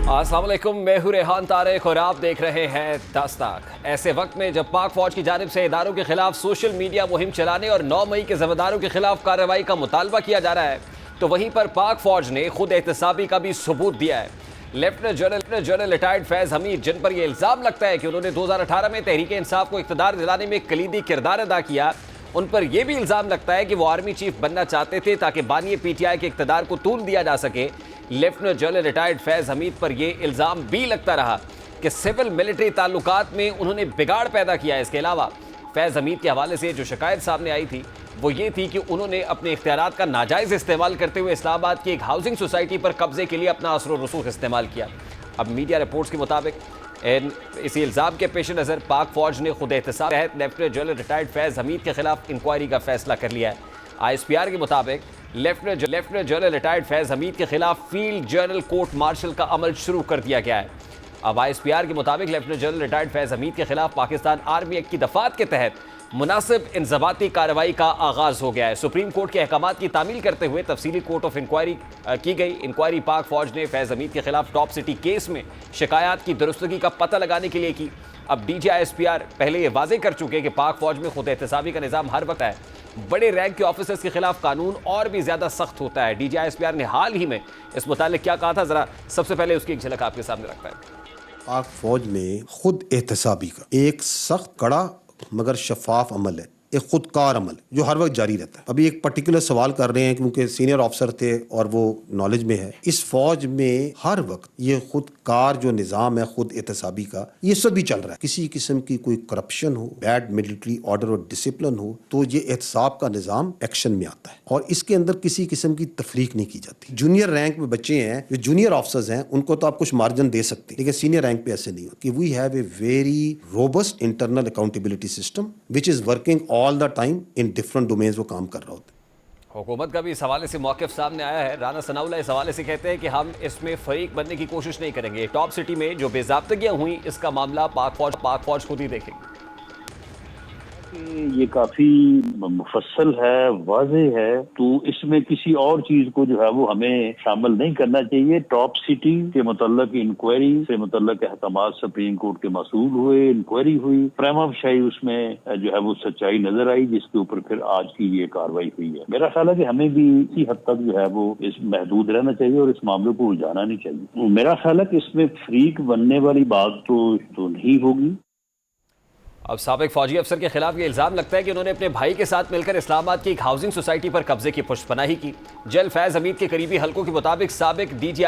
अस्सलाम वालेकुम, मैं हूं रेहान तारिक और आप देख रहे हैं दस्तक। ऐसे वक्त में जब पाक फौज की जानिब से इदारों के खिलाफ सोशल मीडिया मुहिम चलाने और 9 मई के ज़िम्मेदारों के खिलाफ कार्रवाई का मुतालबा किया जा रहा है, तो वहीं पर पाक फौज ने खुद एहतसाबी का भी सबूत दिया है। लेफ्टिनेंट जनरल रिटायर्ड फैज़ हमीद, जिन पर यह इल्ज़ाम लगता है कि उन्होंने 2018 में तहरीक इंसाफ को इक़्तिदार दिलाने में कलीदी किरदार अदा किया, उन पर यह भी इल्ज़ाम लगता है कि वो आर्मी चीफ बनना चाहते थे ताकि बानी PTI के इक़्तिदार को तूल दिया जा सके। लेफ्टिनेंट जनरल रिटायर्ड फैज़ हमीद पर यह इल्ज़ाम भी लगता रहा कि सिविल मिलिट्री ताल्लुकात में उन्होंने बिगाड़ पैदा किया है। इसके अलावा फैज़ हमीद के हवाले से जो शिकायत सामने आई थी वो ये थी कि उन्होंने अपने इख्तियारात का नाजायज़ इस्तेमाल करते हुए इस्लामाबाद की एक हाउसिंग सोसाइटी पर कब्जे के लिए अपना असर रसूख इस्तेमाल किया। अब मीडिया रिपोर्ट्स के मुताबिक इसी इल्ज़ाम के पेश नज़र पाक फौज ने खुद एहतसाब तहत लेफ्टिनेंट जनरल रिटायर्ड फैज़ हमीद के खिलाफ इंक्वायरी का फैसला कर लिया है। ISPR के मुताबिक लेफ्टिनेंट जनरल रिटायर्ड फैज़ हमीद के खिलाफ फील्ड जनरल कोर्ट मार्शल का अमल शुरू कर दिया गया है। अब ISPR के मुताबिक लेफ्टिनेंट जनरल रिटायर्ड फैज़ हमीद के खिलाफ पाकिस्तान आर्मी एक्ट की दफात के तहत मुनासिब इंज़बाती कार्रवाई का आगाज़ हो गया है। सुप्रीम कोर्ट के अहकामात की तामील करते हुए तफसीली कोर्ट ऑफ इंक्वायरी की गई। इंक्वायरी पाक फौज ने फैज़ हमीद के खिलाफ टॉप सिटी केस में शिकायत की दुरुस्तगी का पता लगाने के लिए की। अब DG ISPR पहले ये वाजे कर चुके कि पाक फौज में खुद एहतसाबी का निज़ाम हर वक्त है। बड़े रैंक के ऑफिसर्स के खिलाफ कानून और भी ज्यादा सख्त होता है। DG ISPR ने हाल ही में इस मुतालिक क्या कहा था, जरा सबसे पहले उसकी एक झलक आपके सामने रखता है। पाक फौज में खुद एहतसाबी का एक सख्त, कड़ा मगर शफाफ अमल है, एक खुदकार अमल जो हर वक्त जारी रहता है। अभी एक पर्टिकुलर सवाल कर रहे हैं क्योंकि सीनियर ऑफिसर थे और वो नॉलेज में है। इस फौज में हर वक्त ये खुदकार जो निज़ाम है खुद एहतसाबी का, ये सब भी चल रहा है। किसी किस्म की कोई करप्शन हो, बैड मिलिट्री ऑर्डर और डिसिप्लिन हो, तो ये एहतसाब का निज़ाम एक्शन में आता है और इसके अंदर किसी किस्म की तफरीक नहीं की जाती। जूनियर रैंक में बच्चे हैं, जो जूनियर ऑफिसर्स हैं, उनको तो आप कुछ मार्जिन दे सकते हैं, लेकिन सीनियर रैंक पे ऐसे नहीं होता। कि we have a very robust internal accountability system which is working all the time in different domains. वो काम कर रहा होता है। हुकूमत का भी इस हवाले से मौक़िफ़ सामने आया है। राना सनाउल्लाह इस हवाले से कहते हैं कि हम इसमें फरीक बनने की कोशिश नहीं करेंगे। टॉप सिटी में जो बेज़ाब्तगियाँ हुई, इसका मामला पाक फौज खुद ही देखेंगे। ये काफी मुफस्सल है, वाज़े है, तो इसमें किसी और चीज को जो है वो हमें शामिल नहीं करना चाहिए। टॉप सिटी के मुतल्लक इंक्वायरी से मुतल्लक अहकामात सुप्रीम कोर्ट के मसूल हुए, इंक्वायरी हुई, प्रेमा फशाई उसमें जो है वो सच्चाई नजर आई, जिसके ऊपर फिर आज की ये कार्रवाई हुई है। मेरा ख्याल है कि हमें भी इसी हद तक जो है वो इस महदूद रहना चाहिए और इस मामले को उलझाना नहीं चाहिए। मेरा ख्याल है कि इसमें फ्रीक बनने वाली बात तो नहीं होगी। अब साबिक फौजी अफसर के खिलाफ ये इल्ज़ाम लगता है कि उन्होंने अपने भाई के साथ मिलकर इस्लामाबाद की एक हाउसिंग सोसाइटी पर कब्जे की पुष्टपनाही की। जनरल फैज़ हमीद के करीबी हलकों के मुताबिक साबिक DG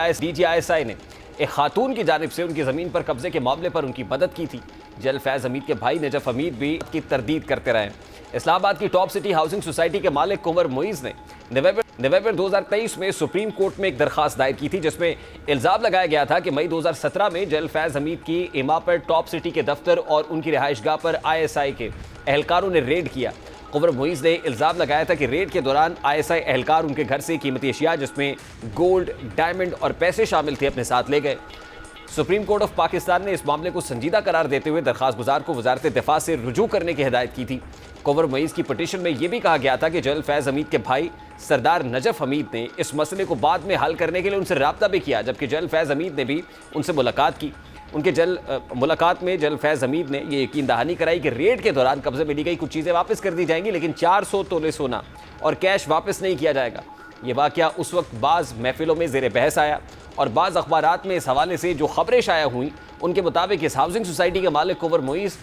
ISI ने एक खातून की जानिब से उनकी ज़मीन पर कब्जे के मामले पर उनकी मदद की थी। जनरल फैज़ हमीद के भाई नजफ हमीद भी की तरदीद करते रहे। इस्लामाबाद की टॉप सिटी हाउसिंग सोसाइटी के मालिक कुंवर मुईज़ ने नवंबर 2023 में सुप्रीम कोर्ट में एक दरखास्त दायर की थी, जिसमें इल्ज़ाम लगाया गया था कि मई 2017 में जनरल फैज़ हमीद की इमा पर टॉप सिटी के दफ्तर और उनकी रिहाइशगाह पर ISI के एहलकारों ने रेड किया। कुंवर मुईज़ ने इल्ज़ाम लगाया था कि रेड के दौरान ISI एहलकार उनके घर से कीमती अशिया जिसमें गोल्ड, डायमंड और पैसे शामिल थे अपने साथ ले गए। सुप्रीम कोर्ट ऑफ पाकिस्तान ने इस मामले को संजीदा करार देते हुए दरखास्त गुजार को वजारत दिफा से रुजू करने की हिदायत की थी। कुंवर मुईज़ की पटिशन में यह भी कहा गया था कि जनरल फैज़ हमीद के भाई सरदार नजफ हमीद ने इस मसले को बाद में हल करने के लिए उनसे रब्ता भी किया, जबकि जनरल फैज़ हमीद ने भी उनसे मुलाकात की। उनके मुलाकात में जनरल फैज़ हमीद ने यह यकीन दहानी कराई कि रेड के दौरान कब्जे में ली गई कुछ चीज़ें वापस कर दी जाएंगी, लेकिन 400 तोले सोना और कैश वापस नहीं किया जाएगा। ये वाक़या उस वक्त बाज़ महफिलों में ज़ेर बहस आया और बाज़ अखबारात में इस हवाले से जो खबरें शाया हुई, उनके मुताबिक इस हाउसिंग सोसाइटी के मालिक कुंवर मुईज़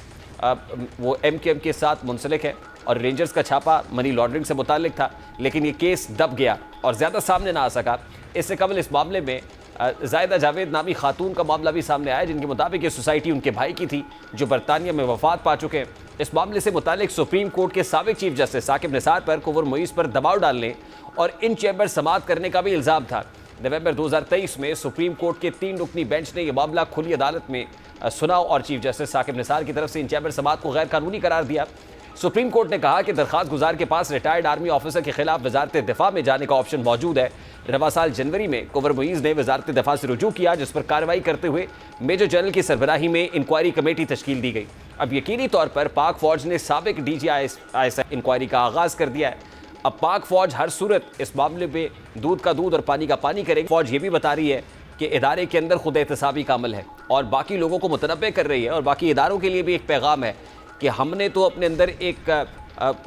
वो MKM के साथ मुंसलिक है और रेंजर्स का छापा मनी लॉन्ड्रिंग से मुतालिक था, लेकिन ये केस दब गया और ज़्यादा सामने ना आ सका। इससे कबल इस मामले में जायदा जावेद नामी खातून का मामला भी सामने आया, जिनके मुताबिक ये सोसाइटी उनके भाई की थी जो बरतानिया में वफात पा चुके हैं। इस मामले से मुतालिक सुप्रीम कोर्ट के साबिक चीफ जस्टिस साकिब निसार पर कुंवर मुईज़ पर दबाव डालने और इन चैम्बर समाअत करने का भी इल्ज़ाम था। नवंबर 2023 में सुप्रीम कोर्ट के 3 रुकनी बेंच ने यह मामला खुली अदालत में सुना और चीफ जस्टिस साकिब निसार की तरफ से इन चैम्बर समाअत को गैर कानूनी करार दिया। सुप्रीम कोर्ट ने कहा कि दरखास्त गुजार के पास रिटायर्ड आर्मी ऑफिसर के खिलाफ वजारत दिफा में जाने का ऑप्शन मौजूद है। रवा साल जनवरी में कुंवर मुईज़ ने वजारत दिफा से रुजू किया, जिस पर कार्रवाई करते हुए मेजर जनरल की सरबराही में इंक्वायरी कमेटी तश्कील दी गई। अब यकीनी तौर पर पाक फौज ने साबिक DG ISI इंक्वायरी का आगाज कर दिया है। अब पाक फौज हर सूरत इस मामले में दूध का दूध और पानी का पानी करेगी। फौज ये भी बता रही है कि इदारे के अंदर खुद एहतसाबी का अमल है और बाकी लोगों को मुतनब्बे कर रही है, और बाकी इदारों के लिए भी एक पैगाम है कि हमने तो अपने अंदर एक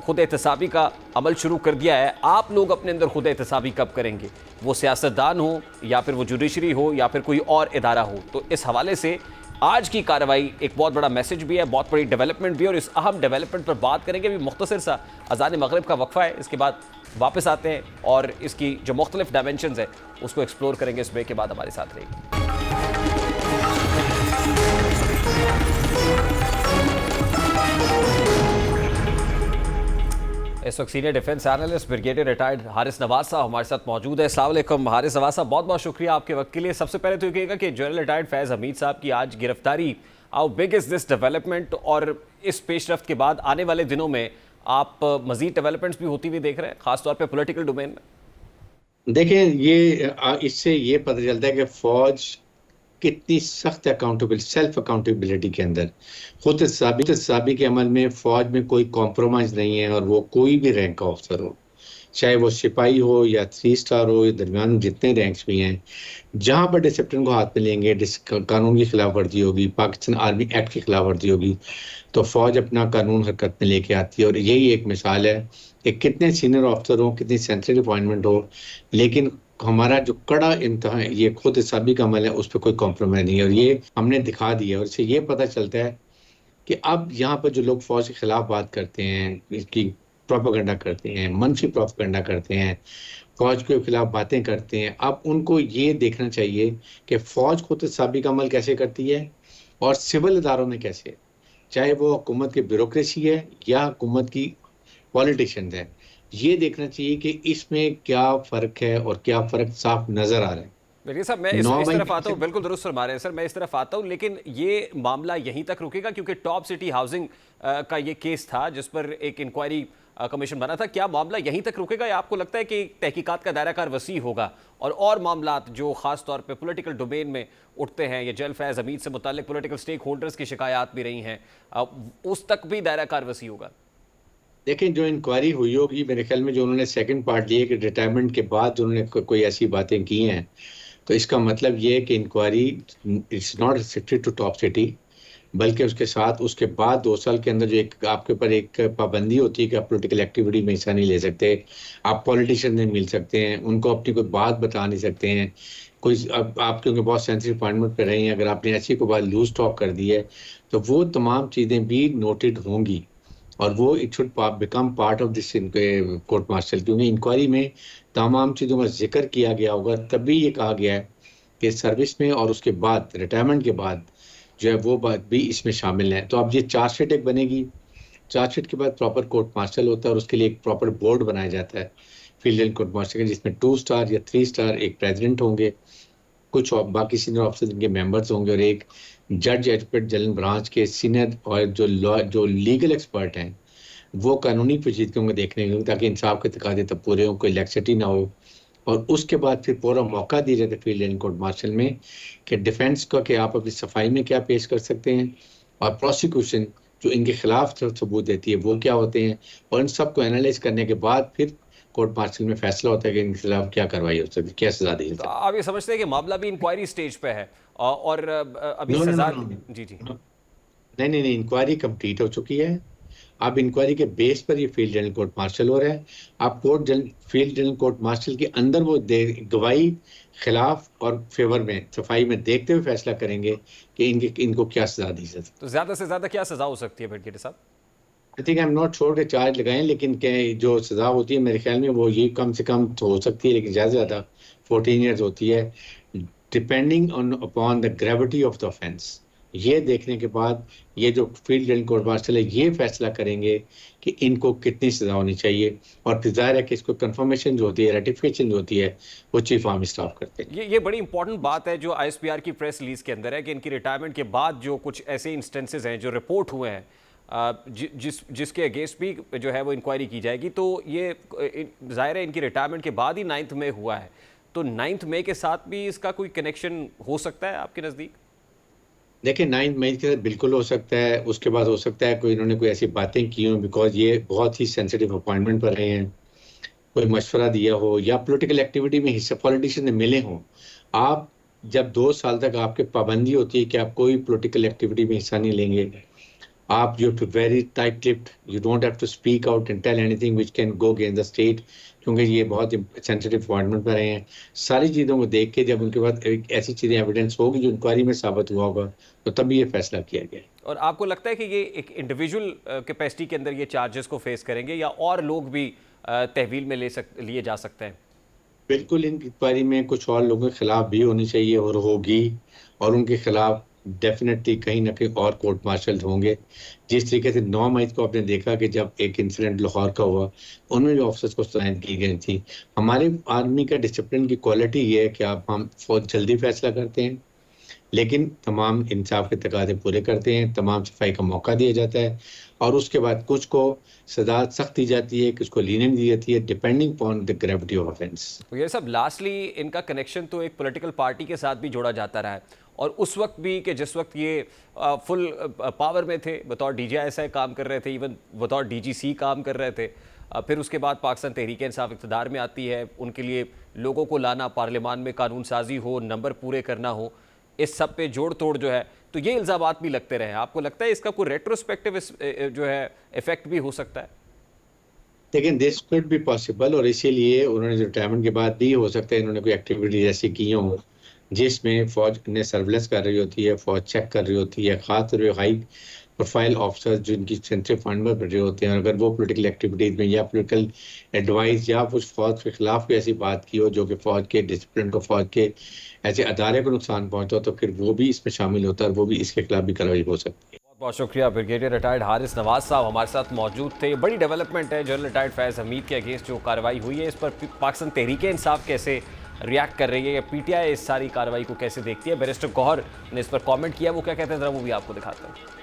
खुद एहतसाबी का अमल शुरू कर दिया है, आप लोग अपने अंदर खुद एहतसाबी कब करेंगे, वो सियासतदान हो या फिर वो जुडिशरी हो या फिर कोई और इदारा हो। तो इस हवाले से आज की कार्रवाई एक बहुत बड़ा मैसेज भी है, बहुत बड़ी डेवलपमेंट भी है, और इस अहम डेवलपमेंट पर बात करेंगे। अभी मुख्तसर सा अज़ान मगरिब का वक्फा है, इसके बाद वापस आते हैं और इसकी जो मुख्तलिफ डायमेंशंस है उसको एक्सप्लोर करेंगे। इस ब्रेक के बाद हमारे साथ रहेगी। इस वक्त senior defence analyst brigadier retired Haris Nawaz साहब हमारे साथ मौजूद है। अस्सलाम वालेकुम हारिस नवाज साहब, बहुत बहुत शुक्रिया आपके वक्त के लिए। सबसे पहले तो ये कहिएगा कि जनरल रिटायर्ड फैज़ हमीद साहब की आज गिरफ्तारी, how big is this development, और इस पेशरफ्त के बाद आने वाले दिनों में आप मज़ीद डेवलपमेंट्स भी होती हुई देख रहे हैं, ख़ासतौर पर पोलिटिकल डोमेन में? देखें, ये इससे ये पता चलता है कि फ़ौज कितनी सख्त सेल्फ अकाउंटेबिलिटी के अंदर खुद साबी के अमल में फ़ौज में कोई कॉम्प्रोमाइज़ नहीं है, और वो कोई भी रैंक का अफसर हो, चाहे वो सिपाही हो या 3 स्टार हो या दरमियान जितने रैंक्स भी हैं, जहाँ पर डिसिप्लिन को हाथ में लेंगे, कानून की खिलाफ वर्जी होगी, पाकिस्तान आर्मी एक्ट की खिलाफ वर्जी होगी, तो फ़ौज अपना कानून हरकत में लेके आती है। और यही एक मिसाल है कि कितने सीनियर अफसर हो, कितनी सेंसिटिव अपॉइंटमेंट हो, लेकिन हमारा जो कड़ा इम्तिहान ये खुद हिसाबी का अमल है, उस पर कोई कॉम्प्रोमाइज़ नहीं है, और ये हमने दिखा दिया। और इससे ये पता चलता है कि अब यहाँ पर जो लोग फ़ौज के खिलाफ बात करते हैं, इसकी प्रोपेगेंडा करते हैं, मनफी प्रोपेगेंडा करते हैं, फ़ौज के खिलाफ बातें करते हैं, अब उनको ये देखना चाहिए कि फ़ौज खुद हिसाबी का अमल कैसे करती है और सिविल इदारों में कैसे, चाहे वो हुकूमत की ब्यूरोक्रेसी है या हुकूमत की पॉलिटिशियंस है, ये देखना चाहिए कि इसमें क्या फ़र्क है और क्या फ़र्क साफ नज़र आ रहा है। देखिए साहब, मैं इस तरफ आता हूँ, बिल्कुल दुरुस्त फरमा रहे हैं सर, मैं इस तरफ आता हूँ, लेकिन ये मामला यहीं तक रुकेगा क्योंकि टॉप सिटी हाउसिंग का ये केस था जिस पर एक इंक्वायरी कमीशन बना था। क्या मामला यहीं तक रुकेगा या आपको लगता है कि तहकीकात का दायरा कार वसी होगा और मामलात जो खास तौर पे पॉलिटिकल डोमेन में उठते हैं, ये जेल फैज़ हमीद से मुताल्लिक पॉलिटिकल स्टेक होल्डर्स की शिकायत भी रही हैं, उस तक भी दायरा कार वसी होगा? देखें, जो इंक्वायरी हुई होगी, मेरे ख्याल में जो उन्होंने सेकंड पार्ट लिए कि रिटायरमेंट के बाद जो उन्होंने कोई ऐसी बातें की हैं, तो इसका मतलब ये है कि inquiry it's not restricted to top city, बल्कि उसके साथ उसके बाद 2 साल के अंदर जो एक आपके ऊपर एक पाबंदी होती है कि आप पॉलिटिकल एक्टिविटी में हिस्सा नहीं ले सकते, आप पॉलिटिशियन नहीं मिल सकते हैं, उनको अपनी कोई बात बता नहीं सकते हैं, कोई आप क्योंकि बहुत सेंसिटिव अपॉइंटमेंट पर रही हैं, अगर आपने ऐसी कोई बात लूज टॉक कर दी है तो वो तमाम चीज़ें भी नोटेड होंगी, और वो it should become part of this court martial, क्योंकि इंक्वायरी में तमाम चीज़ों का जिक्र किया गया होगा, तभी ये कहा गया है कि सर्विस में और उसके बाद रिटायरमेंट के बाद जो है वो बात भी इसमें शामिल है। तो अब ये चार्जशीट एक बनेगी, चार्जशीट के बाद प्रॉपर कोर्ट मार्शल होता है और उसके लिए एक प्रॉपर बोर्ड बनाया जाता है फील्ड एंड कोर्ट मार्शल का, जिसमें 2 स्टार या 3 स्टार एक प्रेसिडेंट होंगे, कुछ बाकी सीनियर ऑफिसर इनके मेंबर्स होंगे, और एक जज एडवोकेट जनरल ब्रांच के सीनियर और जो लीगल एक्सपर्ट हैं वो कानूनी पेचीदगियों को देखने होंगे ताकि इंसाफ के तकाजे तब पूरे हों, कोई लैक्सिटी ना हो। और उसके बाद फिर पूरा मौका दिया जाता है फील्ड एंड कोर्ट मार्शल में कि डिफेंस का कि आप अपनी सफाई में क्या पेश कर सकते हैं, और प्रोसिक्यूशन जो इनके खिलाफ सबूत देती है वो क्या होते हैं, और इन सब को एनालाइज करने के बाद फिर कोर्ट मार्शल में फैसला होता है कि इनके खिलाफ क्या कार्रवाई हो सकती है, क्या सजा दी जाती है। आप ये समझते हैं कि मामला भी इंक्वायरी स्टेज पे है और अभी सजा? जी जी, नहीं, इंक्वायरी कंप्लीट हो चुकी है। अब इंक्वायरी के बेस पर ये फील्ड जनरल कोर्ट मार्शल हो रहा है। आप फील्ड जनरल कोर्ट मार्शल के अंदर वो गवाही खिलाफ और फेवर में सफाई में देखते हुए फैसला करेंगे कि इनको क्या सजा दी जाती है। तो ज्यादा से ज्यादा क्या सजा हो सकती है ब्रिगेडियर साहब? I think I am not sure कि चार्ज लगाएं, लेकिन जो सजा होती है मेरे ख्याल में वो ये कम से कम तो हो सकती है, लेकिन ज़्यादा से ज़्यादा 14 ईयर्स होती है, depending on upon the gravity of the offence. ये देखने के बाद ये जो फील्ड जनरल कोर्ट मार्शल है ये फैसला करेंगे कि इनको कितनी सजा होनी चाहिए, और फिर जाहिर है कि इसको कंफर्मेशन जो होती है, रेटिफिकेशन जो होती है, वो चीफ आर्मी स्टाफ करते हैं। ये बड़ी इंपॉर्टेंट बात है जो ISPR की प्रेस रिलीज के अंदर है कि इनकी रिटायरमेंट के बाद जो कुछ ऐसे इंस्टेंसेस हैं जो रिपोर्ट हुए हैं जिसके अगेंस्ट भी जो है वो इंक्वायरी की जाएगी, तो ये जाहिर है इनकी रिटायरमेंट के बाद ही 9 मई हुआ है, तो 9 मई के साथ भी इसका कोई कनेक्शन हो सकता है आपके नज़दीक? देखिए, 9 मई के साथ बिल्कुल हो सकता है, उसके बाद हो सकता है कोई इन्होंने कोई ऐसी बातें की हों, बिकॉज ये बहुत ही सेंसिटिव अपॉइंटमेंट पर रहे हैं, कोई मशवरा दिया हो या पॉलिटिकल एक्टिविटी में हिस्सा पॉलिटिशियन ने मिले हों। आप जब 2 साल तक आपके पाबंदी होती है कि आप कोई पॉलिटिकल एक्टिविटी में हिस्सा नहीं लेंगे, आप you have to very tight lipped, you don't have to speak out and tell anything which can go against the state, क्योंकि ये बहुत सेंसिटिव अपॉइंटमेंट पर रहे हैं। सारी चीज़ों को देख के जब उनके पास एक ऐसी चीज़ें एविडेंस होगी जो इंक्वायरी में साबित हुआ होगा, तो तभी ये फैसला किया गया। और आपको लगता है कि ये एक इंडिविजुअल कैपेसिटी के अंदर ये चार्जेस को फेस करेंगे या और लोग भी तहवील में लिए जा सकते हैं? बिल्कुल, इन इंक्वायरी में कुछ और लोगों के खिलाफ भी होनी चाहिए और होगी, और उनके खिलाफ डेफिनेटली कहीं ना कहीं और कोर्ट मार्शल होंगे। जिस तरीके से 9 मई को आपने देखा कि जब एक इंसिडेंट लाहौर का हुआ, उनमें जो ऑफिसर्स को तैनात की गई थी। हमारे आर्मी का डिसिप्लिन की क्वालिटी ये है कि हम बहुत जल्दी फैसला करते हैं, लेकिन तमाम इंसाफ के तकाज़े पूरे करते हैं, तमाम सफाई का मौका दिया जाता है, और उसके बाद कुछ को सजा सख्त दी जाती है, कुछ को लीनियंट दी जाती है, depending upon the gravity of offence. तो ये सब लास्टली इनका कनेक्शन तो एक पॉलिटिकल पार्टी के साथ भी जोड़ा जाता रहा है, और उस वक्त भी कि जिस वक्त ये फुल पावर में थे, बतौर DGISI काम कर रहे थे, इवन बतौर DGC काम कर रहे थे। फिर उसके बाद पाकिस्तान तहरीक इंसाफ इक़्तिदार में आती है, उनके लिए लोगों को लाना, पार्लियामान में कानून साजी हो, नंबर पूरे करना हो, इस सब पे जोड़ तोड़ जो है, तो ये इल्ज़ामात भी लगते रहे। आपको लगता है इसका कोई रेट्रोस्पेक्टिव जो है इफेक्ट भी हो सकता है? लेकिन दिस कुड बी पॉसिबल, और इसीलिए उन्होंने रिटायरमेंट के बाद भी हो सकता है इन्होंने कोई एक्टिविटी ऐसी की हो जिसमें फौज ने सर्विलेंस कर रही होती है, फौज चेक कर रही होती है, खासतौर हाई प्रोफाइल ऑफिसर्स जिनकी सेंसिटिव फंड में बैठे होते हैं, और अगर वो पॉलिटिकल एक्टिविटीज में या पॉलिटिकल एडवाइस या कुछ फौज के खिलाफ कोई ऐसी बात की हो जो कि फौज के डिसिप्लिन को, फौज के ऐसे अदारे को नुकसान पहुंचा, तो फिर वो भी इसमें शामिल होता है और वो भी इसके खिलाफ भी कार्रवाई हो सकती है। बहुत शुक्रिया। ब्रिगेडियर रिटायर्ड हारिस नवाज साहब हमारे साथ मौजूद थे। बड़ी डेवलपमेंट है जनरल रिटायर्ड फैज़ हमीद के अगेंस्ट जो कार्रवाई हुई है, इस पर पाकिस्तान तहरीक इंसाफ कैसे रिएक्ट कर रही है, या PTI इस सारी कार्रवाई को कैसे देखती है। बैरिस्टर गौहर ने इस पर कमेंट किया, वो क्या कहते हैं ज़रा वो भी आपको दिखाते हैं।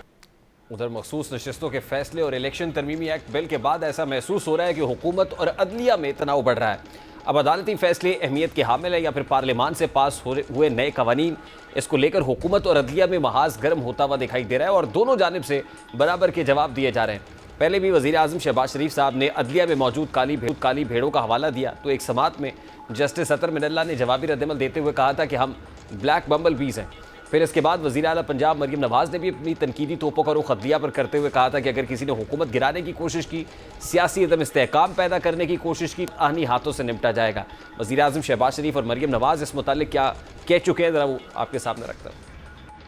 उधर मखसूस नशिस्तों के फैसले और इलेक्शन तरमीमी एक्ट बिल के बाद ऐसा महसूस हो रहा है कि हुकूमत और अदलिया में तनाव बढ़ रहा है। अब अदालती फैसले अहमियत के हामिल है या फिर पार्लियामान से पास हुए नए कवानीन, इसको लेकर हुकूमत और अदलिया में महाज गर्म होता हुआ दिखाई दे रहा है, और दोनों जानिब से बराबर के जवाब दिए जा रहे हैं। पहले भी वज़ीर आज़म शहबाज शरीफ साहब ने अदलिया में मौजूद काली भेड़ों का हवाला दिया, तो एक समात में जस्टिस अतर मिनल्ला ने जवाबी रद्दअमल देते हुए कहा था कि हम ब्लैक बम्बल बीज हैं। फिर इसके बाद वज़ीर आला पंजाब मरियम नवाज़ ने भी अपनी तनकीदी तोपों का रुख अदलिया पर करते हुए कहा था कि अगर किसी ने हुकूमत गिराने की कोशिश की, सियासी अदम इस्तेहकाम पैदा करने की कोशिश की, आहनी हाथों से निपटा जाएगा। वज़ीर आज़म शहबाज शरीफ और मरियम नवाज़ इस मुतालिक क्या कह चुके हैं, ज़रा वो आपके सामने रखता हूँ।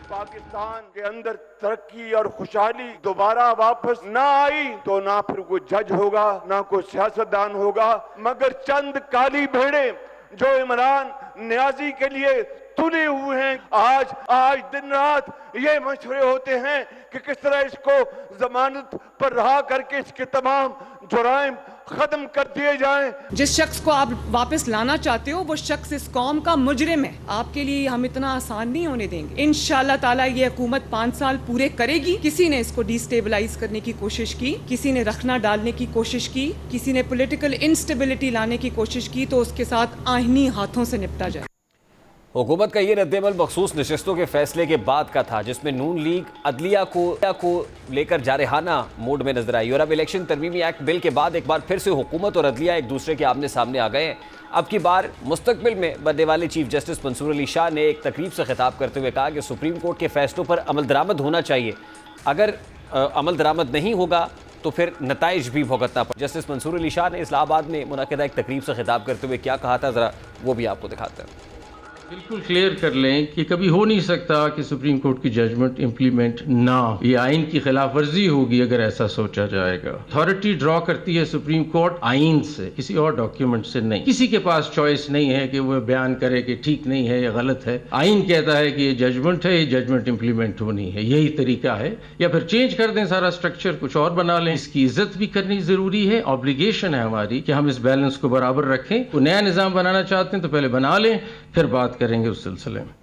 पाकिस्तान के अंदर तरक्की और खुशहाली दोबारा वापस ना आई तो ना फिर कोई जज होगा, ना कोई सियासतदान होगा, मगर चंद काली भेड़े जो इमरान नियाजी के लिए तुले हुए हैं। आज दिन रात ये मशवरे होते हैं कि किस तरह इसको जमानत पर रहा करके इसके तमाम जुराइम खत्म कर दिए जाएं। जिस शख्स को आप वापस लाना चाहते हो वो शख्स इस कौम का मुजरिम है। आपके लिए हम इतना आसान नहीं होने देंगे। इंशाअल्लाह ताला ये हुकूमत 5 साल पूरे करेगी। किसी ने इसको डिस्टेबलाइज करने की कोशिश की, किसी ने रखना डालने की कोशिश की, किसी ने पॉलिटिकल इंस्टेबिलिटी लाने की कोशिश की, तो उसके साथ आईनी हाथों से निपटा जाए। हुकूमत का ये रद्दअमल मखसूस नशिस्तों के फैसले के बाद का था, जिसमें नून लीग अदलिया को लेकर जारहाना मूड में नजर आई, और अब इलेक्शन तरमीमी एक्ट बिल के बाद एक बार फिर से हुकूमत और अदलिया एक दूसरे के आमने सामने आ गए हैं। अब की बार मुस्तकबिल में बनने वाले चीफ जस्टिस मंसूर अली शाह ने एक तकरीब से खिताब करते हुए कहा कि सुप्रीम कोर्ट के फैसलों पर अमल दरामद होना चाहिए। अगर अमल दरामद नहीं होगा तो फिर नताइज भी भुगतना पड़े। जस्टिस मंसूर अली शाह ने इस्लामाबाद में मुनक़िदा एक तकरीब से खिताब करते हुए क्या कहा था, ज़रा वो भी आपको दिखाते हैं। बिल्कुल क्लियर कर लें कि कभी हो नहीं सकता कि सुप्रीम कोर्ट की जजमेंट इम्प्लीमेंट ना हो। ये आइन की खिलाफ वर्जी होगी अगर ऐसा सोचा जाएगा। अथॉरिटी ड्रॉ करती है सुप्रीम कोर्ट आइन से, किसी और डॉक्यूमेंट से नहीं। किसी के पास चॉइस नहीं है कि वो बयान करे कि ठीक नहीं है या गलत है। आइन कहता है कि ये जजमेंट है, ये जजमेंट इम्प्लीमेंट होनी है, यही तरीका है। या फिर चेंज कर दें सारा स्ट्रक्चर, कुछ और बना लें। इसकी इज्जत भी करनी जरूरी है, ऑब्लिगेशन है हमारी कि हम इस बैलेंस को बराबर रखें। तो नया निज़ाम बनाना चाहते हैं तो पहले बना लें, फिर बात करेंगे उस सिलसिले में।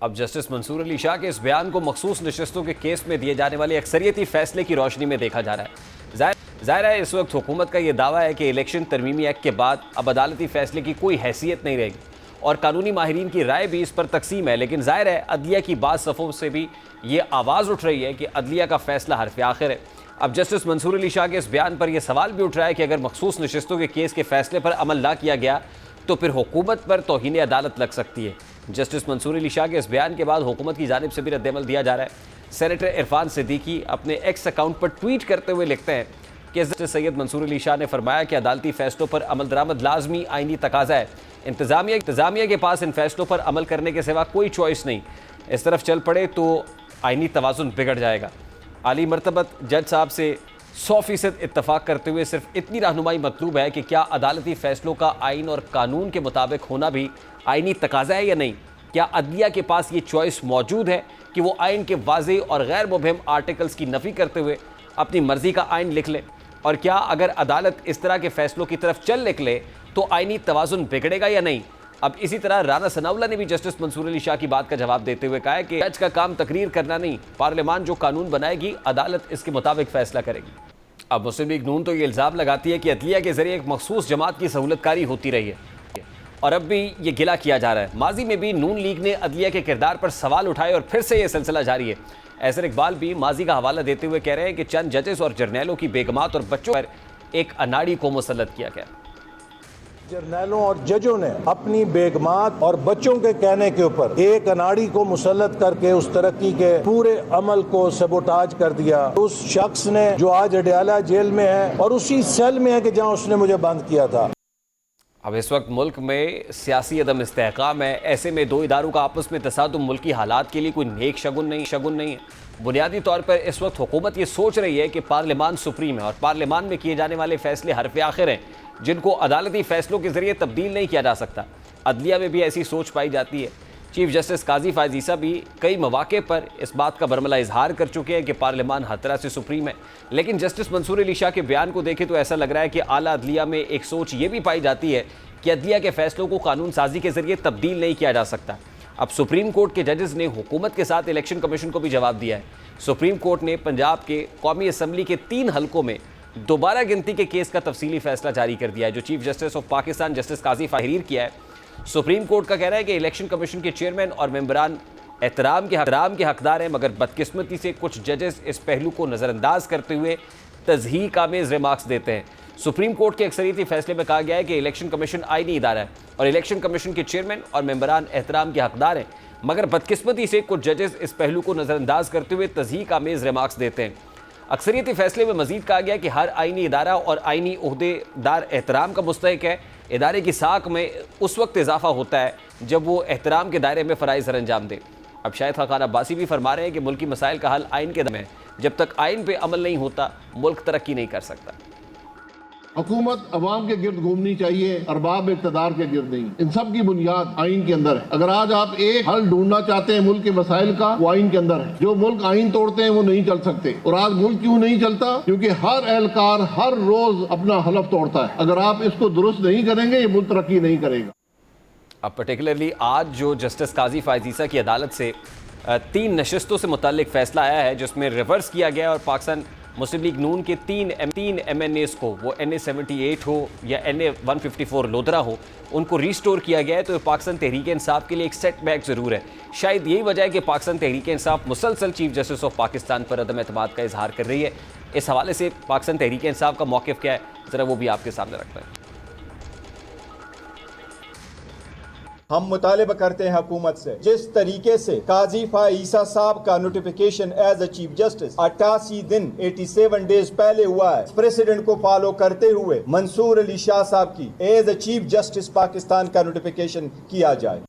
अब जस्टिस मंसूर अली शाह के इस बयान को मखसूस नशिस्तों के केस में दिए जाने वाले अक्सरियती फैसले की रोशनी में देखा जा रहा है। जाहिर है इस वक्त हुकूमत का यह दावा है कि इलेक्शन तरमीमी एक्ट के बाद अब अदालती फैसले की कोई हैसियत नहीं रहेगी, और कानूनी माहिरीन की राय भी इस पर तकसीम है। लेकिन जाहिर है अदलिया की बात सफ़ों से भी ये आवाज़ उठ रही है कि अदलिया का फैसला हरफ़ आखिर है। अब जस्टिस मंसूर अली शाह के इस बयान पर यह सवाल भी उठ रहा है कि अगर मखसूस नशिस्तों के केस के फैसले पर अमल ना किया गया तो फिर हुकूमत पर तौहीन अदालत लग सकती है। जस्टिस मंसूर अली शाह के इस बयान के बाद हुकूमत की जानिब से भी रद्दअमल दिया जा रहा है। सेनेटर इरफान सिद्दीकी अपने एक्स अकाउंट पर ट्वीट करते हुए लिखते हैं कि जस्टिस सैयद मंसूर अली शाह ने फरमाया कि अदालती फैसलों पर अमल दरामद लाजमी आईनी तकाजा है। इंतजामिया के पास इन फैसलों पर अमल करने के सिवा कोई चॉइस नहीं। इस तरफ चल पड़े तो आईनी तवाज़ुन बिगड़ जाएगा। आली मरतबत जज साहब से 100% इत्तफाक करते हुए सिर्फ इतनी रहनुमाई मतलूब है कि क्या अदालती फैसलों का आइन और कानून के मुताबिक होना भी आइनी तकाजा है या नहीं। क्या अदलिया के पास ये चॉइस मौजूद है कि वो आइन के वाज़े और गैर मुबहम आर्टिकल्स की नफ़ी करते हुए अपनी मर्जी का आइन लिख ले, और क्या अगर अदालत इस तरह के फैसलों की तरफ चल निकले तो आइनी तवाज़ुन बिगड़ेगा या नहीं। अब इसी तरह राना सनाउल्लाह ने भी जस्टिस मंसूर अली शाह की बात का जवाब देते हुए कहा है कि जज का काम तकरीर करना नहीं, पार्लियामान जो कानून बनाएगी अदालत इसके मुताबिक फैसला करेगी। अब मुस्लिम लीग नून तो ये इल्ज़ाम लगाती है कि अदलिया के जरिए एक मखसूस जमात की सहूलतकारी होती रही है और अब भी ये गिला किया जा रहा है। माजी में भी नून लीग ने अदलिया के किरदार पर सवाल उठाए और फिर से ये सिलसिला जारी है। ऐसर इकबाल भी माजी का हवाला देते हुए कह रहे हैं कि चंद जजेस और जर्नैलों की बेगमात और बच्चों पर एक अनाड़ी को मुसल्लत किया गया। जर्नैलों और जजों ने अपनी बेगमात और बच्चों के कहने के ऊपर एक अनाड़ी को मुसल्लत करके उस तरक्की के पूरे अमल को सबोटाज कर दिया। उस शख्स ने जो आज अडयाला जेल में है और उसी सेल में है कि जहां उसने मुझे बंद किया था। अब इस वक्त मुल्क में सियासी अदम इस्तेहकाम है। ऐसे में दो इदारों का आपस में तसादुम मुल्की हालात के लिए कोई नेक शगुन नहीं है। बुनियादी तौर पर इस वक्त हुकूमत ये सोच रही है कि पार्लियामान सुप्रीम है और पार्लियामान में किए जाने वाले फैसले हरफ आखिर हैं जिनको अदालती फैसलों के जरिए तब्दील नहीं किया जा सकता। अदलिया में भी ऐसी सोच पाई जाती है। चीफ जस्टिस काजी फ़ायज़ ईसा भी कई मौक़े पर इस बात का बरमला इजहार कर चुके हैं कि पार्लियामान हर तरह से सुप्रीम है। लेकिन जस्टिस मंसूर अली शाह के बयान को देखें तो ऐसा लग रहा है कि आला अदलिया में एक सोच ये भी पाई जाती है कि अदलिया के फैसलों को कानून साजी के जरिए तब्दील नहीं किया जा सकता। अब सुप्रीम कोर्ट के जजेस ने हुकूमत के साथ इलेक्शन कमीशन को भी जवाब दिया है। सुप्रीम कोर्ट ने पंजाब के कौमी असम्बली के 3 हलकों में दोबारा गिनती के केस का तफसीली फैसला जारी कर दिया है जो chief justice of Pakistan justice Qazi तहरीर किया है। सुप्रीम कोर्ट का कहना है कि इलेक्शन कमीशन के चेयरमैन और मेंबरान एहतराम के हकदार हैं, मगर बदकिस्मती से कुछ जजेस इस पहलू को नज़रअंदाज करते हुए तज़हीक आमेज़ रिमार्क्स देते हैं। सुप्रीम कोर्ट के अक्सरियती फैसले में कहा गया है कि इलेक्शन कमीशन आईनी इदारा है और इलेक्शन कमीशन के चेयरमैन और मेंबरान एहतराम के हकदार हैं, मगर बदकिस्मती से कुछ जजेस इस पहलू को नज़रअंदाज करते हुए तज़हीक आमेज़ रिमार्क्स देते हैं। अक्सरियती फैसले में मजीद कहा गया कि हर आईनी इदारा और आईनी ओहदेदार एहतराम का मुस्तहिक है। इदारे की साख में उस वक्त इजाफा होता है जब वो एहतराम के दायरे में फ़राइज़ सर अंजाम दे। अब शाहिद खान अब्बासी भी फरमा रहे हैं कि मुल्की मसाइल का हल आइन के दम है। जब तक आइन पे अमल नहीं होता मुल्क तरक्की नहीं कर सकता। हुकूमत अवाम के गिर्द घूमनी चाहिए, अरबाब इक़्तिदार के गिर्द नहीं। इन सब की बुनियाद आइन के अंदर है। अगर आज आप एक हल ढूंढना चाहते हैं मुल्क के मसाइल का, वो आइन के अंदर है। जो मुल्क आइन तोड़ते हैं वो नहीं चल सकते। और आज मुल्क क्यों नहीं चलता? क्योंकि हर एहलकार हर रोज अपना हलफ तोड़ता है। अगर आप इसको दुरुस्त नहीं करेंगे ये मुल्क तरक्की नहीं करेगा। अब पर्टिकुलरली आज जो जस्टिस काजी फ़ायज़ ईसा की अदालत से 3 नशिस्तों से मुताल्लिक फ़ैसला आया है जिसमें रिवर्स किया गया और पाकिस्तान मुस्लिम लीग नून के 3 MNAs को, वो NA 78 हो या NA 154 लोधरा हो, उनको रिस्टोर किया गया है। तो पाकिस्तान तहरीक इंसाफ के लिए एक सेटबैक ज़रूर है। शायद यही वजह है कि पाकिस्तान तहरीक इंसाफ मुसलसल चीफ जस्टिस ऑफ पाकिस्तान पर अदम एतमाद का इजहार कर रही है। इस हवाले से पाकिस्तान तहरीक इंसाफ का मौक़िफ़ क्या है, ज़रा वो भी आपके सामने रखते हैं। हम मुतालिबा करते हैं हुकूमत से जिस तरीके से काजी फ़ायज़ ईसा साहब का notification as a chief justice 88 दिन 87 डेज पहले हुआ है, प्रेसिडेंट को फॉलो करते हुए मंसूर अली शाह साहब की as a chief justice Pakistan का नोटिफिकेशन किया जाए।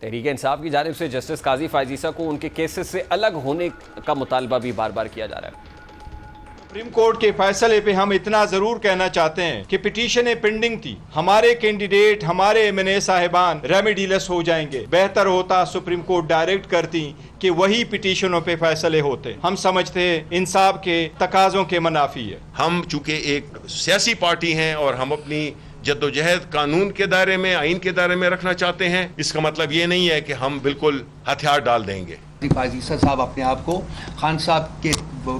तहरीक इंसाफ की जानिब से जस्टिस काजी फ़ायज़ ईसा को उनके केसेस से अलग होने का मुतालबा भी बार बार किया जा रहा है। सुप्रीम कोर्ट के फैसले पे हम इतना जरूर कहना चाहते हैं कि पिटीशनें पेंडिंग थी, हमारे कैंडिडेट हमारे MNA साहिबान रेमेडीलेस हो जाएंगे। बेहतर होता सुप्रीम कोर्ट डायरेक्ट करती कि वही पिटीशनों पे फैसले होते। हम समझते हैं इंसाफ के तकाजों के मुनाफी है। हम चूंकि एक सियासी पार्टी हैं और हम अपनी जद्दोजहद कानून के दायरे में, आइन के दायरे में रखना चाहते हैं, इसका मतलब ये नहीं है कि हम बिल्कुल हथियार डाल देंगे। फ़ायज़ ईसा साहब अपने आप को खान साहब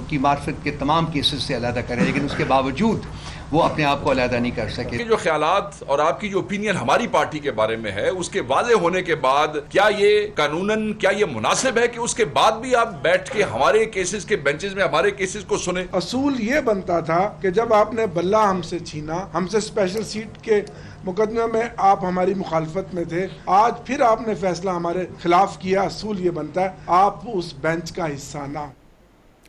की मार्फत के तमाम केसेस से अलग करें, लेकिन उसके बावजूद वो अपने आप को अलहदा नहीं कर सके। जो ख्यालात और आपकी जो ओपिनियन हमारी पार्टी के बारे में है, उसके वाजे होने के बाद क्या ये कानूनन क्या ये मुनासिब है कि उसके बाद भी आप बैठ के हमारे केसेस के बेंचेस में हमारे केसेस को सुने? असूल ये बनता था कि जब आपने बल्ला हमसे छीना, हमसे स्पेशल सीट के मुकदमे में आप हमारी मुखालफत में थे, आज फिर आपने फैसला हमारे खिलाफ किया। असूल ये बनता है आप उस बेंच का हिस्सा ना।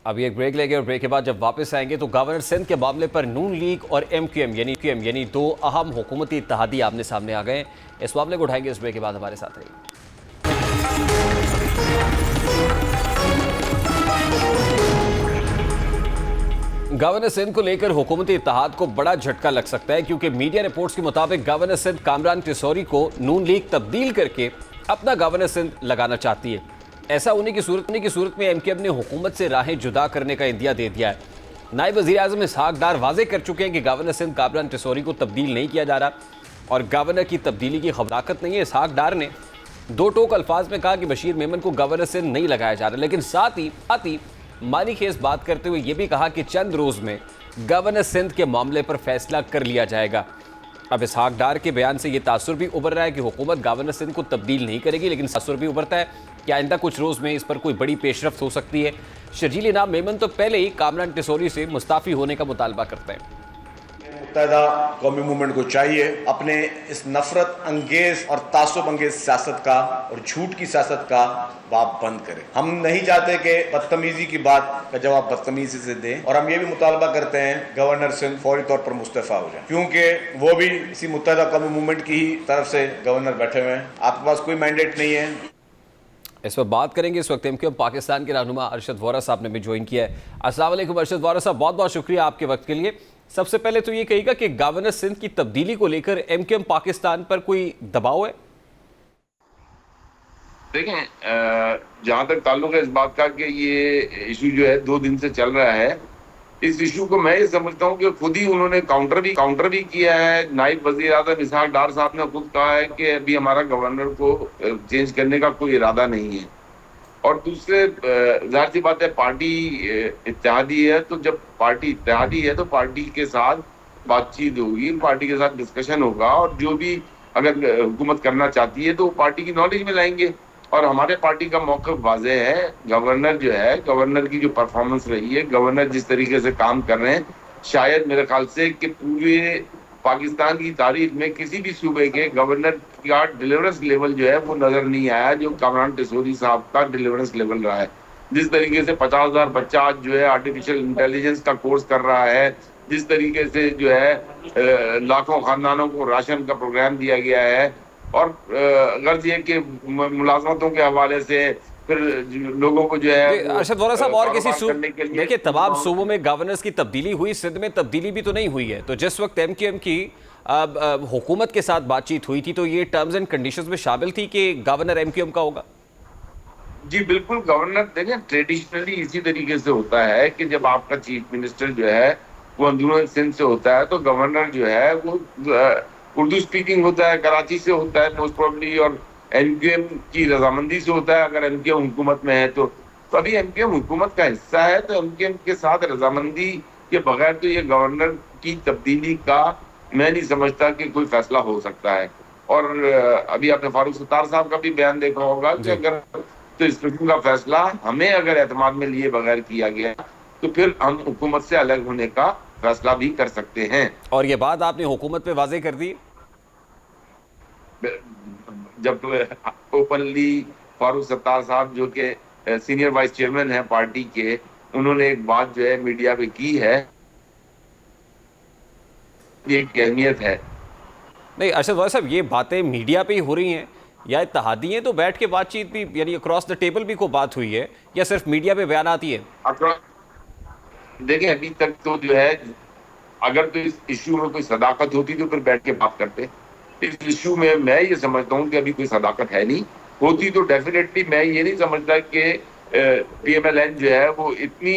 अभी एक ब्रेक लेंगे और ब्रेक के बाद जब वापस आएंगे तो गवर्नर सिंध के मामले पर नून लीग और MQM यानी दो अहम हुकूमती इत्तेहादी आमने सामने आ गए। इस मामले को उठाएंगे इस ब्रेक के बाद। हमारे साथ रहिए। गवर्नर सिंध को लेकर हुकूमती इत्तेहाद को बड़ा झटका लग सकता है, क्योंकि मीडिया रिपोर्ट्स के मुताबिक गवर्नर सिंध कामरान टिसौरी को नून लीग तब्दील करके अपना गवर्नर सिंध लगाना चाहती है। ऐसा होने की सूरत में MQM ने हुकूमत से राहें जुदा करने का इंदिया दे दिया है। नायब वज़ीर आज़म इसहाक डार वाज़े कर चुके हैं कि गवर्नर सिंध कामरान टिसौरी को तब्दील नहीं किया जा रहा और गवर्नर की तब्दीली की खबराकत नहीं है। इसहाक डार ने दो टोक अल्फाज में कहा कि बशीर मेमन को गवर्नर सिंध नहीं लगाया जा रहा, लेकिन साथ ही मानी खेस बात करते हुए यह भी कहा कि चंद रोज में गवर्नर सिंध के मामले पर फैसला कर लिया जाएगा। अब इसहाक डार के बयान से यह तासुर भी उभर रहा है कि हुकूमत गवर्नर सिंध को तब्दील नहीं करेगी, लेकिन तासुर भी उभरता है कि आइंदा कुछ रोज में इस पर कोई बड़ी पेशरफ्त हो सकती है। शर्जील इनाम मेमन तो पहले ही कामरान टिसौरी से मुस्ताफी होने का मुतालबा करते हैं। मुत्तहदा कौमी मूवमेंट को चाहिए अपने इस नफरत अंगेज और तासुब अंगेज सियासत का और झूठ की सियासत का बाप बंद करे। हम नहीं चाहते कि बदतमीजी की बात का जवाब बदतमीजी से दें, और हम ये भी मुतालबा करते हैं गवर्नर सिंध फौरी तौर पर मुस्तफा हो जाए, क्योंकि वो भी इसी मुत्तहदा कौमी मूवमेंट की ही तरफ से गवर्नर बैठे हुए हैं। आपके पास कोई मैंडेट नहीं है। इस पर बात करेंगे। इस वक्त MQM पाकिस्तान के रहनुमा अरशद वोरा साहब ने भी ज्वाइन किया है। अस्सलाम वालेकुम अरशद वोरा साहब, बहुत बहुत शुक्रिया आपके वक्त के लिए। सबसे पहले तो ये कहिएगा कि गवर्नर सिंध की तब्दीली को लेकर MQM पाकिस्तान पर कोई दबाव है? देखें, जहां तक ताल्लुक है इस बात का कि ये इशू जो है 2 दिन से चल रहा है, इस इशू को मैं ये समझता हूँ कि खुद ही उन्होंने काउंटर भी किया है। नायब वजीर आज़म इसहाक डार साहब ने खुद कहा है कि अभी हमारा गवर्नर को चेंज करने का कोई इरादा नहीं है। और दूसरे जाहिर सी बात है पार्टी इत्तेहादी है, तो जब पार्टी इत्तेहादी है तो पार्टी के साथ बातचीत होगी, पार्टी के साथ डिस्कशन होगा, और जो भी अगर हुकूमत करना चाहती है तो पार्टी की नॉलेज में लाएंगे। और हमारे पार्टी का मौक़िफ़ वाज़ेह है। गवर्नर जो है, गवर्नर की जो परफॉर्मेंस रही है, गवर्नर जिस तरीके से काम कर रहे हैं, शायद मेरे ख्याल से कि पूरे पाकिस्तान की तारीख में किसी भी सूबे के गवर्नर का डिलीवरेंस लेवल जो है वो नजर नहीं आया जो कामरान टिसौरी साहब का डिलीवरेंस लेवल रहा है। जिस तरीके से 50,000 बच्चा आज जो है आर्टिफिशियल इंटेलिजेंस का कोर्स कर रहा है, जिस तरीके से जो है लाखों खानदानों को राशन का प्रोग्राम दिया गया है, और गर्ज ये कि मुलाजमतों के हवाले से फिर लोगों को जो है अरशद वोरा साहब, और किसी देखिए तमाम सूबों में गवर्नर्स की तब्दीली हुई, सिंध में तब्दीली भी तो नहीं हुई है। तो जिस वक्त MQM की हुकूमत के साथ बातचीत हुई थी तो ये टर्म्स एंड कंडीशंस में शामिल थी कि गवर्नर MQM का होगा? जी बिल्कुल। गवर्नर देखें, ट्रेडिशनली इसी तरीके से होता है कि जब आपका चीफ मिनिस्टर जो है वो अंदरूनी सिंध से होता है तो गवर्नर जो है वो उर्दू स्पीकिंग होता है, कराची से होता है मोस्ट प्रोबेबली, और MQM की रजामंदी से होता है अगर MQM हुकूमत में है तो। अभी MQM हुकूमत का हिस्सा है तो MQM के साथ रजामंदी के बगैर तो ये गवर्नर की तब्दीली का मैं नहीं समझता कि कोई फैसला हो सकता है। और अभी आपने फारूक सत्तार साहब का भी बयान देखा होगा कि अगर तो इस किस्म का फैसला हमें अगर एतमाद में लिए बगैर किया गया तो फिर हम हुकूमत से अलग होने का फैसला भी कर सकते हैं। और ये बात आपने हुकूमत पे वाजे कर दी जब ओपनली फारूक सत्तार साहब जो कि सीनियर वाइस चेयरमैन हैं पार्टी के, उन्होंने एक बात जो है मीडिया पे की है, ये एक अहमियत है। नहीं अरशद वोरा साहब, ये बातें मीडिया पे ही हो रही हैं या इत्तेहादी हैं? तो बैठ के बातचीत भी यानी अक्रॉस द टेबल भी कोई बात हुई है या सिर्फ मीडिया पे बयान आती है? देखिए अभी तक तो जो है अगर तो इस इश्यू में कोई सदाकत होती तो फिर बैठ के बात करते। इस इश्यू में मैं ये समझता हूँ कि अभी कोई सदाकत है नहीं। होती तो डेफिनेटली मैं ये नहीं समझता कि PMLN जो है वो इतनी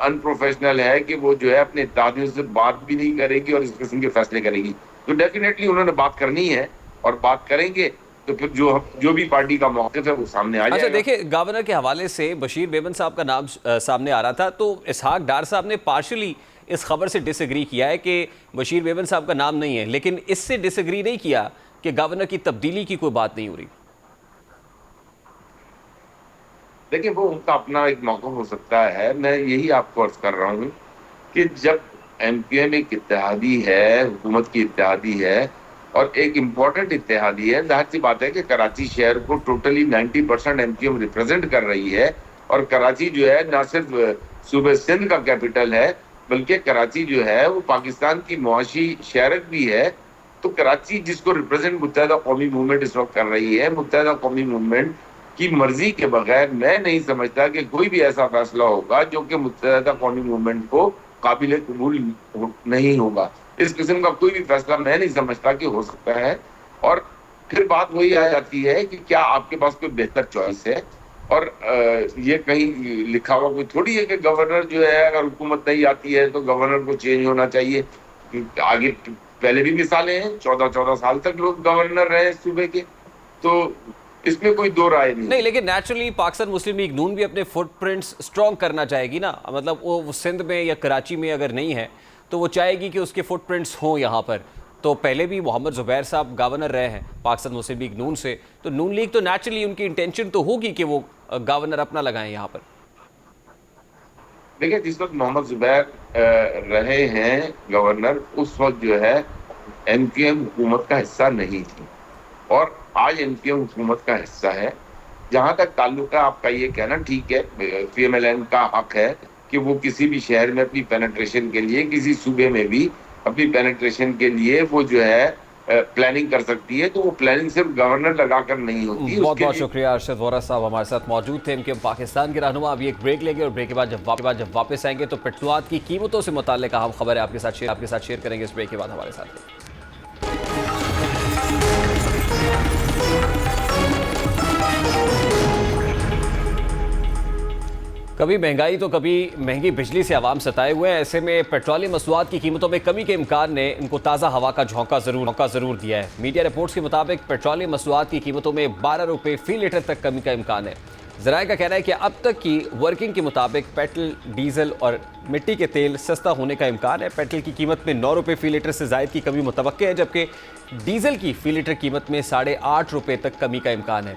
अनप्रोफेशनल है कि वो जो है अपने इत्तेहादियों से बात भी नहीं करेगी और इस किस्म के फैसले करेगी। तो डेफिनेटली उन्होंने बात करनी है और बात करेंगे तो फिर जो भी पार्टी का मौक़िफ़ है वो सामने आ जाएगा। अच्छा देखिए, गवर्नर के हवाले से बशीर मेमन साहब का नाम सामने आ रहा था, तो इसहाक डार साहब ने पार्शली इस खबर से डिसएग्री किया है कि बशीर बेबन साहब का नाम नहीं है, लेकिन इससे डिसएग्री नहीं किया कि गवर्नर की तब्दीली की कोई बात नहीं हो रही। देखिए, वो उनका अपना एक मौका हो सकता है। मैं यही आपको अर्ज कर रहा हूँ कि जब एमक्यूएम एक इत्तेहादी है, हुकूमत की इत्तेहादी है और एक इम्पोर्टेंट इत्तेहादी है, जाहिर सी बात है कि कराची शहर को टोटली 90% एमक्यूएम रिप्रेजेंट कर रही है। और कराची जो है न सिर्फ सूबे सिंध का कैपिटल है, बल्कि कराची जो है वो पाकिस्तान की मुआशी शहरक भी है। तो कराची जिसको रिप्रेजेंट मुत्तहिदा कौमी मूवमेंट इस वक्त कर रही है, मुत्तहिदा कौमी मूवमेंट की मर्जी के बगैर मैं नहीं समझता कि कोई भी ऐसा फैसला होगा जो कि मुत्तहिदा कौमी मूवमेंट को काबिल कबूल नहीं होगा। इस किस्म का कोई भी फैसला मैं नहीं समझता कि हो सकता है। और फिर बात वही आ जाती है कि क्या आपके पास कोई बेहतर चॉइस है। और ये कहीं लिखा हुआ कोई थोड़ी है कि गवर्नर जो है अगर हुकूमत नहीं आती है तो गवर्नर को चेंज होना चाहिए। आगे पहले भी मिसालें हैं, 14 साल तक लोग गवर्नर रहे सूबे के, तो इसमें कोई दो राय नहीं। लेकिन नेचुरली पाकिस्तान मुस्लिम लीग नून भी अपने फुटप्रिंट्स स्ट्रॉन्ग करना चाहेगी ना। मतलब वो सिंध में या कराची में अगर नहीं है तो वो चाहेगी कि उसके फुटप्रिंट्स हों यहाँ पर। तो पहले भी मोहम्मद जुबैर साहब गवर्नर रहे हैं पाकिस्तान मुस्लिम लीग नून से, तो नून लीग तो नेचुरली उनकी इंटेंशन तो होगी कि वो गवर्नर अपना लगाएं यहाँ पर। देखिए, जिस वक्त मोहम्मद जुबैर रहे हैं गवर्नर, उस वक्त जो है एमक्यूएम हुकूमत का हिस्सा नहीं थी और आज एमक्यूएम हुकूमत का हिस्सा है। जहां तक ताल्लुक है आपका ये कहना, ठीक है, पीएमएलएन का हक है कि वो किसी भी शहर में अपनी पेनिट्रेशन के लिए, किसी सूबे में भी अपनी पेनिट्रेशन के लिए वो जो है प्लानिंग कर सकती है। तो वो प्लानिंग सिर्फ गवर्नर लगाकर नहीं होती। बहुत बहुत शुक्रिया अरशद वोरा साहब हमारे साथ मौजूद थे, एमक्यूएम पाकिस्तान के रहनुमा। अभी एक ब्रेक लेंगे और ब्रेक के बाद जब वापस आएंगे तो पेट्रोल की कीमतों से मुताल्लिक अहम खबर है आपके साथ शेयर करेंगे। इस ब्रेक के बाद हमारे साथ कभी महंगाई तो कभी महंगी बिजली से आवाम सताए हुए हैं। ऐसे में पेट्रोलियम मसनूआत की कीमतों में कमी के इम्कान ने इनको ताज़ा हवा का झोंका जरूर दिया है। मीडिया रिपोर्ट्स के मुताबिक पेट्रोलियम मसनूआत की कीमतों में 12 रुपये फी लीटर तक कमी का इम्कान है। ज़राए का कहना है कि अब तक की वर्किंग के मुताबिक पेट्रोल, डीजल और मिट्टी के तेल सस्ता होने का इम्कान है। पेट्रोल की कीमत में 9 रुपये फी लीटर से ज़ायद की कमी मुतवक्के है, जबकि डीजल की फी लीटर कीमत में 8.5 रुपये तक कमी का इम्कान है।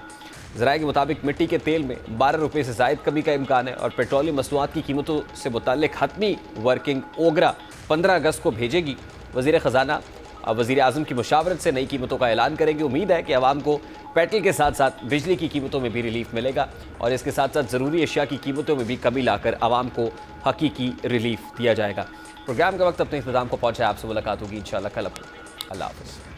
ज़राए के मुताबिक मिट्टी के तेल में 12 रुपये से ज़ायद कमी का इम्कान है और पेट्रोलियम मसनूआत की कीमतों से मुताल्लिक हतमी वर्किंग ओगरा 15 अगस्त को भेजेगी। वज़ीर ख़जाना वज़ीर आज़म की मुशावरत से नई कीमतों का ऐलान करेंगे। उम्मीद है कि आवाम को पेट्रोल के साथ साथ बिजली की कीमतों में भी रिलीफ मिलेगा और इसके साथ साथ ज़रूरी अशिया की कीमतों में भी कमी लाकर आवाम को हकीकी रिलीफ दिया जाएगा। प्रोग्राम का वक्त अपने इख्तिताम को पहुँचा है। आपसे मुलाकात होगी इंशाअल्लाह कल। अल्लाह हाफ़िज़।